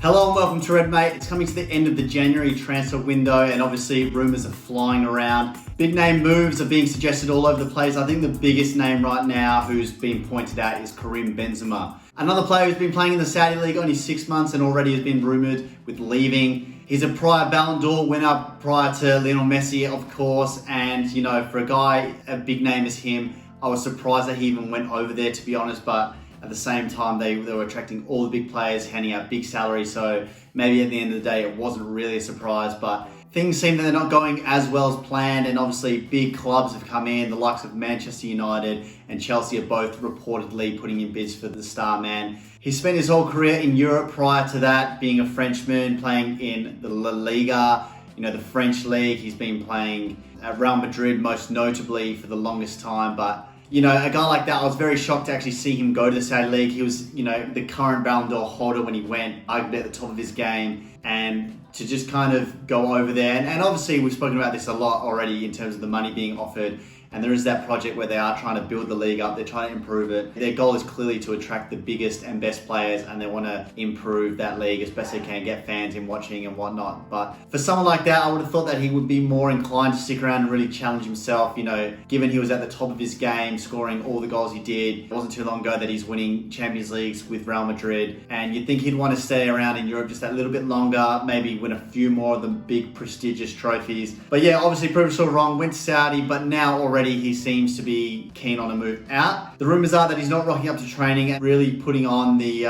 Hello and welcome to Red Mate. It's coming to the end of the January transfer window and obviously rumours are flying around. Big name moves are being suggested all over the place. I think the biggest name right now who's been pointed out is Karim Benzema. Another player who's been playing in the Saudi League only 6 months and already has been rumoured with leaving. He's a prior Ballon d'Or winner prior to Lionel Messi, of course. And, you know, for a guy, a big name as him, I was surprised that he even went over there, to be honest. But at the same time, they were attracting all the big players, handing out big salaries. So maybe at the end of the day, it wasn't really a surprise. But things seem that they're not going as well as planned. And obviously, big clubs have come in. The likes of Manchester United and Chelsea are both reportedly putting in bids for the star man. He spent his whole career in Europe prior to that, being a Frenchman, playing in the La Liga, the French league. He's been playing at Real Madrid most notably for the longest time. But a guy like that, I was very shocked to actually see him go to the Saudi League. He was, the current Ballon d'Or holder when he went, arguably at the top of his game. And to just kind of go over there, and obviously we've spoken about this a lot already in terms of the money being offered. And there is that project where they are trying to build the league up. They're trying to improve it. Their goal is clearly to attract the biggest and best players, and they want to improve that league as best they can, get fans in watching and whatnot. But for someone like that, I would have thought that he would be more inclined to stick around and really challenge himself. Given he was at the top of his game, scoring all the goals he did. It wasn't too long ago that he's winning Champions Leagues with Real Madrid. And you'd think he'd want to stay around in Europe just that little bit longer, maybe win a few more of the big prestigious trophies. But yeah, obviously proved us all wrong, went to Saudi, but now already he seems to be keen on a move out. The rumours are that he's not rocking up to training and really putting on the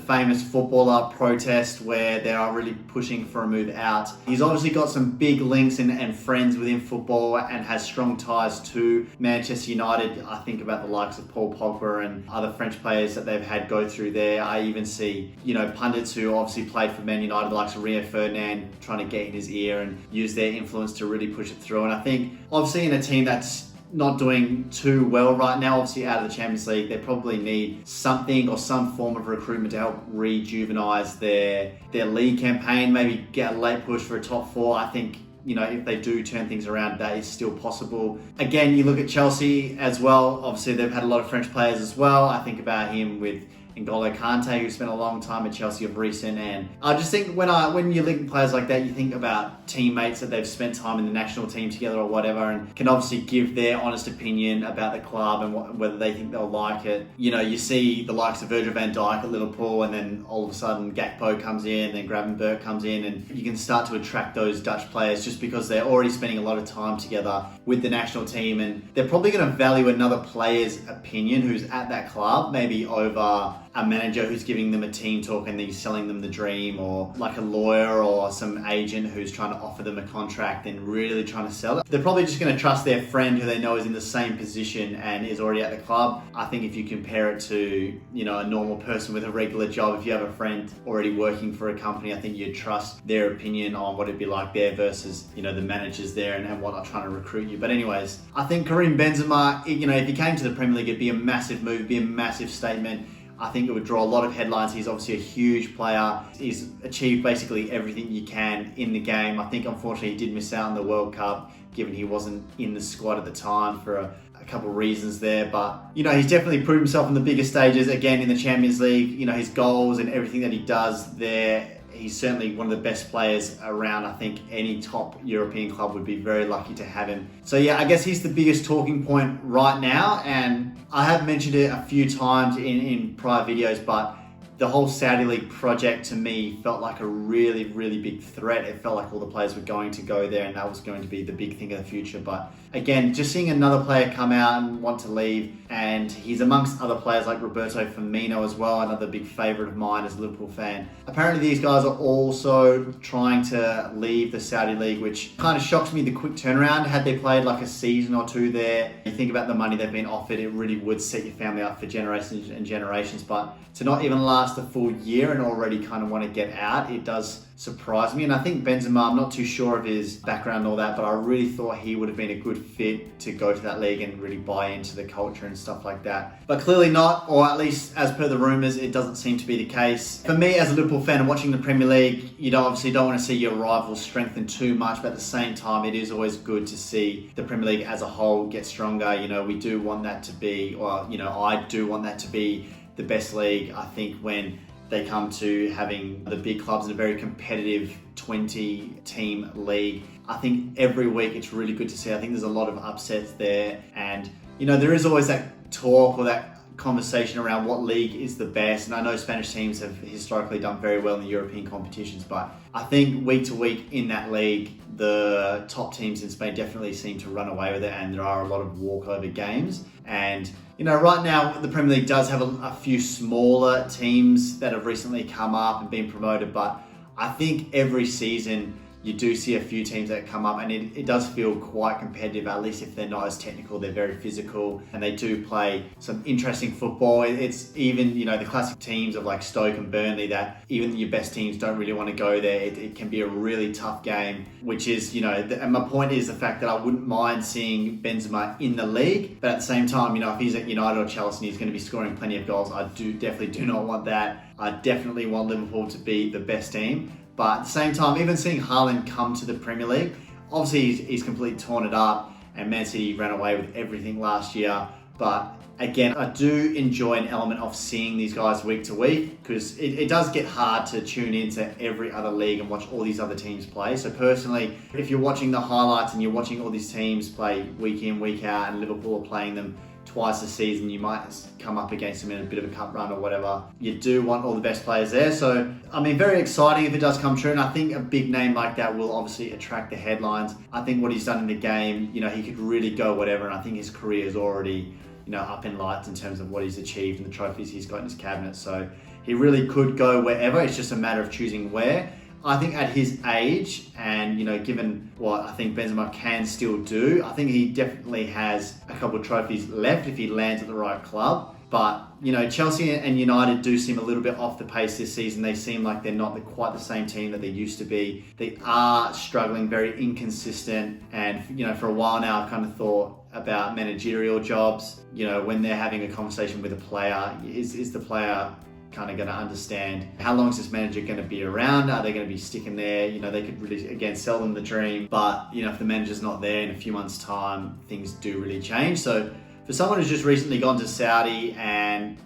famous footballer protest where they are really pushing for a move out. He's obviously got some big links and friends within football and has strong ties to Manchester United. I think about the likes of Paul Pogba and other French players that they've had go through there. I even see, pundits who obviously played for Man United, the likes of Rio Ferdinand, trying to get in his ear and use their influence to really push it through. And I think, obviously, in a team that's not doing too well right now, obviously out of the Champions League, they probably need something or some form of recruitment to help rejuvenise their league campaign, maybe get a late push for a top four. I think, if they do turn things around, that is still possible. Again, you look at Chelsea as well. Obviously, they've had a lot of French players as well. I think about him with N'Golo Kante, who spent a long time at Chelsea of recent, and I just think when you link players like that, you think about teammates that they've spent time in the national team together or whatever, and can obviously give their honest opinion about the club and whether they think they'll like it. You see the likes of Virgil van Dijk at Liverpool, and then all of a sudden Gakpo comes in, then Gravenberch comes in, and you can start to attract those Dutch players just because they're already spending a lot of time together with the national team, and they're probably going to value another player's opinion who's at that club, maybe over a manager who's giving them a team talk and he's selling them the dream, or like a lawyer or some agent who's trying to offer them a contract and really trying to sell it. They're probably just going to trust their friend who they know is in the same position and is already at the club. I think if you compare it to, a normal person with a regular job, if you have a friend already working for a company, I think you'd trust their opinion on what it'd be like there versus, the managers there and whatnot trying to recruit you. But anyways, I think Karim Benzema, if he came to the Premier League, it'd be a massive move, be a massive statement. I think it would draw a lot of headlines. He's obviously a huge player. He's achieved basically everything you can in the game. I think, unfortunately, he did miss out on the World Cup, given he wasn't in the squad at the time for a couple of reasons there. But, he's definitely proved himself on the bigger stages. Again, in the Champions League, his goals and everything that he does there, he's certainly one of the best players around. I think any top European club would be very lucky to have him. So yeah, I guess he's the biggest talking point right now. And I have mentioned it a few times in prior videos, but the whole Saudi League project to me felt like a really, really big threat. It felt like all the players were going to go there and that was going to be the big thing of the future. But again, just seeing another player come out and want to leave, and he's amongst other players like Roberto Firmino as well, another big favourite of mine as a Liverpool fan. Apparently these guys are also trying to leave the Saudi League, which kind of shocks me, the quick turnaround. Had they played like a season or two there, you think about the money they've been offered, it really would set your family up for generations and generations. But to not even last a full year and already kind of want to get out, it does surprised me. And I think Benzema, I'm not too sure of his background and all that, but I really thought he would have been a good fit to go to that league and really buy into the culture and stuff like that. But clearly not, or at least as per the rumours, it doesn't seem to be the case. For me as a Liverpool fan and watching the Premier League, you obviously don't want to see your rivals strengthen too much, but at the same time, it is always good to see the Premier League as a whole get stronger. We do want that to be, or I do want that to be the best league. I think when they come to having the big clubs in a very competitive 20-team league. I think every week it's really good to see. I think there's a lot of upsets there, and there is always that talk or that conversation around what league is the best. And I know Spanish teams have historically done very well in the European competitions, but I think week to week in that league, the top teams in Spain definitely seem to run away with it, and there are a lot of walkover games. And right now the Premier League does have a few smaller teams that have recently come up and been promoted, but I think every season you do see a few teams that come up, and it does feel quite competitive. At least if they're not as technical, they're very physical, and they do play some interesting football. It's even, the classic teams of like Stoke and Burnley that even your best teams don't really want to go there. It can be a really tough game, which is, and my point is the fact that I wouldn't mind seeing Benzema in the league, but at the same time, if he's at United or Chelsea, he's going to be scoring plenty of goals. I definitely do not want that. I definitely want Liverpool to be the best team. But at the same time, even seeing Haaland come to the Premier League, obviously he's completely torn it up, and Man City ran away with everything last year. But again, I do enjoy an element of seeing these guys week to week, because it does get hard to tune into every other league and watch all these other teams play. So personally, if you're watching the highlights and you're watching all these teams play week in, week out, and Liverpool are playing them twice a season, you might come up against them in a bit of a cup run or whatever. You do want all the best players there. So, very exciting if it does come true. And I think a big name like that will obviously attract the headlines. I think what he's done in the game, he could really go whatever. And I think his career is already, up in lights in terms of what he's achieved and the trophies he's got in his cabinet. So he really could go wherever. It's just a matter of choosing where. I think at his age and, given what I think Benzema can still do, I think he definitely has a couple of trophies left if he lands at the right club. But, Chelsea and United do seem a little bit off the pace this season. They seem like they're not quite the same team that they used to be. They are struggling, very inconsistent. And, for a while now, I've kind of thought about managerial jobs. When they're having a conversation with a player, is the player kind of going to understand how long is this manager going to be around? Are they going to be sticking there? They could really, again, sell them the dream. But, if the manager's not there in a few months' time, things do really change. So for someone who's just recently gone to Saudi and,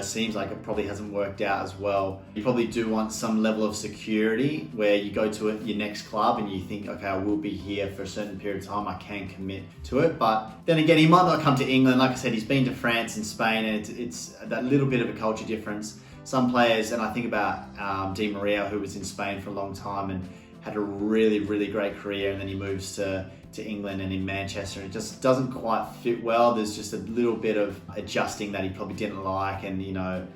seems like it probably hasn't worked out as well, you probably do want some level of security where you go to your next club and you think, okay, I will be here for a certain period of time. I can commit to it. But then again, he might not come to England. Like I said, he's been to France and Spain, and it's that little bit of a culture difference. Some players, and I think about Di Maria, who was in Spain for a long time and had a really, really great career, and then he moves to England and in Manchester. It just doesn't quite fit well. There's just a little bit of adjusting that he probably didn't like, and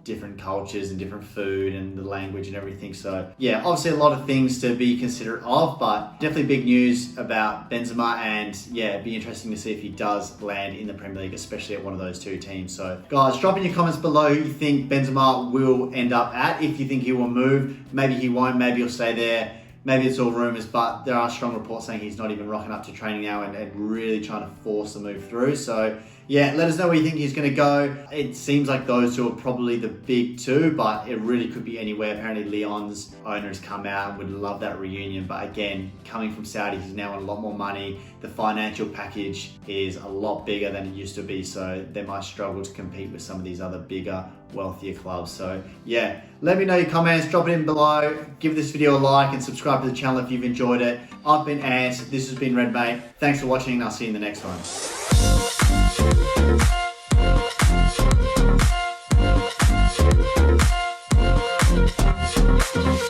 different cultures and different food and the language and everything. So yeah, obviously a lot of things to be considerate of, but definitely big news about Benzema, and yeah, it'd be interesting to see if he does land in the Premier League, especially at one of those two teams. So guys, drop in your comments below who you think Benzema will end up at. If you think he will move, maybe he won't, maybe he'll stay there. Maybe it's all rumours, but there are strong reports saying he's not even rocking up to training now and really trying to force the move through. So yeah, let us know where you think he's going to go. It seems like those two are probably the big two, but it really could be anywhere. Apparently Lyon's owner has come out and would love that reunion. But again, coming from Saudi, he's now on a lot more money. The financial package is a lot bigger than it used to be. So they might struggle to compete with some of these other bigger, wealthier clubs. So yeah, let me know your comments, drop it in below, give this video a like and subscribe to the channel if you've enjoyed it. I've been Ant, this has been Red Mate. Thanks for watching and I'll see you in the next one.